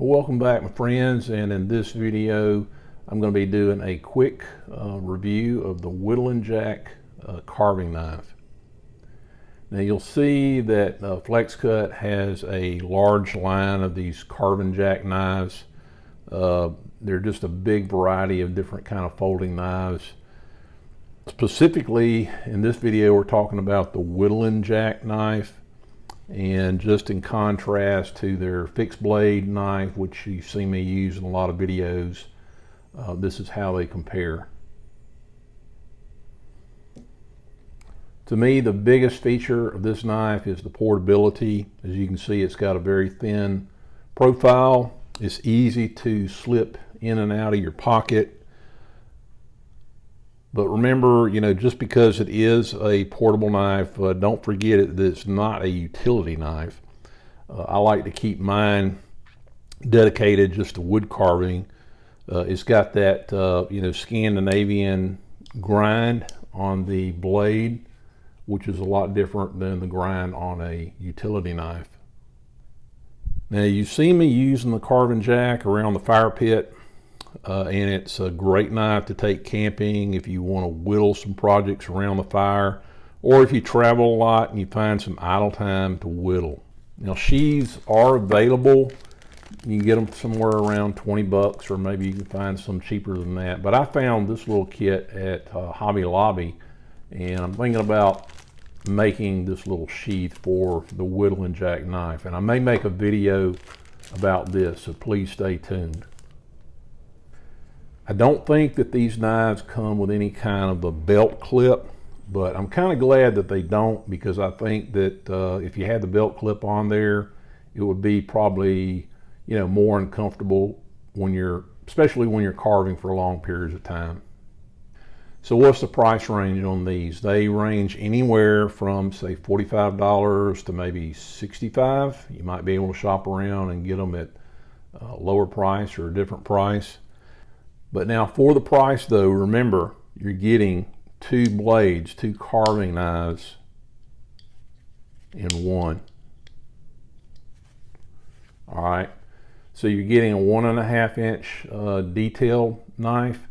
Well, welcome back, my friends, and in this video I'm going to be doing a quick review of the Whittlin Jack carving knife. Now you'll see that FlexCut has a large line of these carving jack knives. They're just a big variety of different kind of folding knives. Specifically in this video we're talking about the Whittlin Jack knife. And just in contrast to their fixed blade knife, which you see me use in a lot of videos, this is how they compare. To me, the biggest feature of this knife is the portability. As you can see, it's got a very thin profile. It's easy to slip in and out of your pocket. But remember, just because it is a portable knife, don't forget that it's not a utility knife. I like to keep mine dedicated just to wood carving. It's got that, Scandinavian grind on the blade, which is a lot different than the grind on a utility knife. Now, you see me using the carving jack around the fire pit. And it's a great knife to take camping if you want to whittle some projects around the fire, or if you travel a lot and you find some idle time to whittle. Now, sheaths are available. You can get them somewhere around 20 bucks, or maybe you can find some cheaper than that. But I found this little kit at Hobby Lobby, and I'm thinking about making this little sheath for the Whittlin Jack knife. And I may make a video about this, so please stay tuned. I don't think that these knives come with any kind of a belt clip, but I'm kind of glad that they don't, because I think that if you had the belt clip on there, it would be probably, more uncomfortable especially when you're carving for long periods of time. So what's the price range on these? They range anywhere from, say, $45 to maybe $65. You might be able to shop around and get them at a lower price or a different price. But now for the price though, remember, you're getting two blades, two carving knives in one. All right, so you're getting a 1.5 inch detail knife,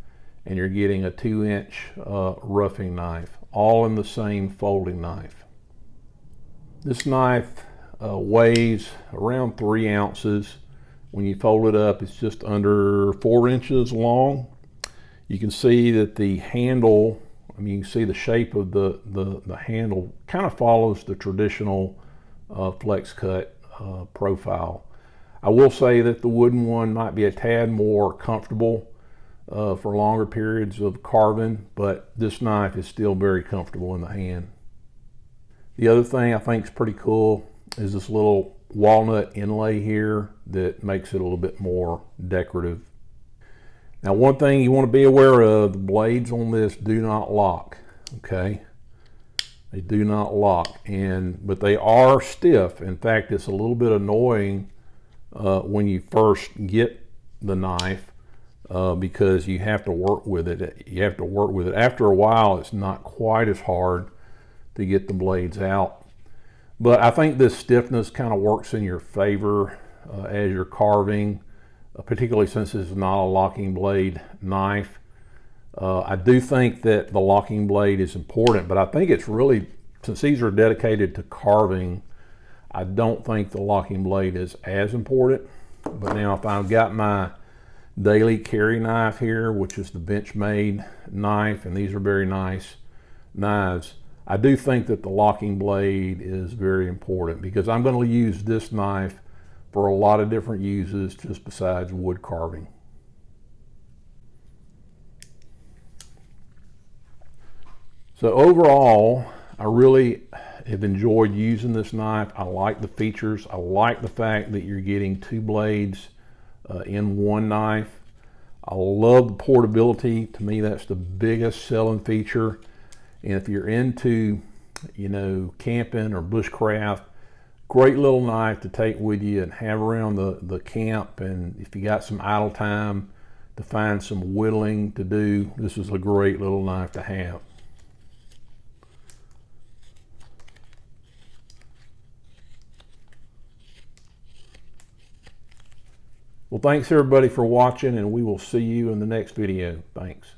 and you're getting a 2-inch roughing knife, all in the same folding knife. This knife weighs around 3 ounces. When you fold it up, it's just under 4 inches long. You can see that the handle, you can see the shape of the handle kind of follows the traditional FlexCut profile. I will say that the wooden one might be a tad more comfortable for longer periods of carving, but this knife is still very comfortable in the hand. The other thing I think is pretty cool is this little walnut inlay here that makes it a little bit more decorative. Now, one thing you want to be aware of, the blades on this do not lock, okay? They do not lock, but they are stiff. In fact, it's a little bit annoying when you first get the knife because you have to work with it. After a while, it's not quite as hard to get the blades out. But I think this stiffness kind of works in your favor as you're carving, particularly since this is not a locking blade knife. I do think that the locking blade is important, but I think it's really, since these are dedicated to carving, I don't think the locking blade is as important. But now if I've got my daily carry knife here, which is the Benchmade knife, and these are very nice knives, I do think that the locking blade is very important, because I'm going to use this knife for a lot of different uses just besides wood carving. So overall, I really have enjoyed using this knife. I like the features. I like the fact that you're getting two blades in one knife. I love the portability. To me, that's the biggest selling feature. And if you're into, camping or bushcraft, great little knife to take with you and have around the camp. And if you got some idle time to find some whittling to do, this is a great little knife to have. Well, thanks everybody for watching, and we will see you in the next video. Thanks.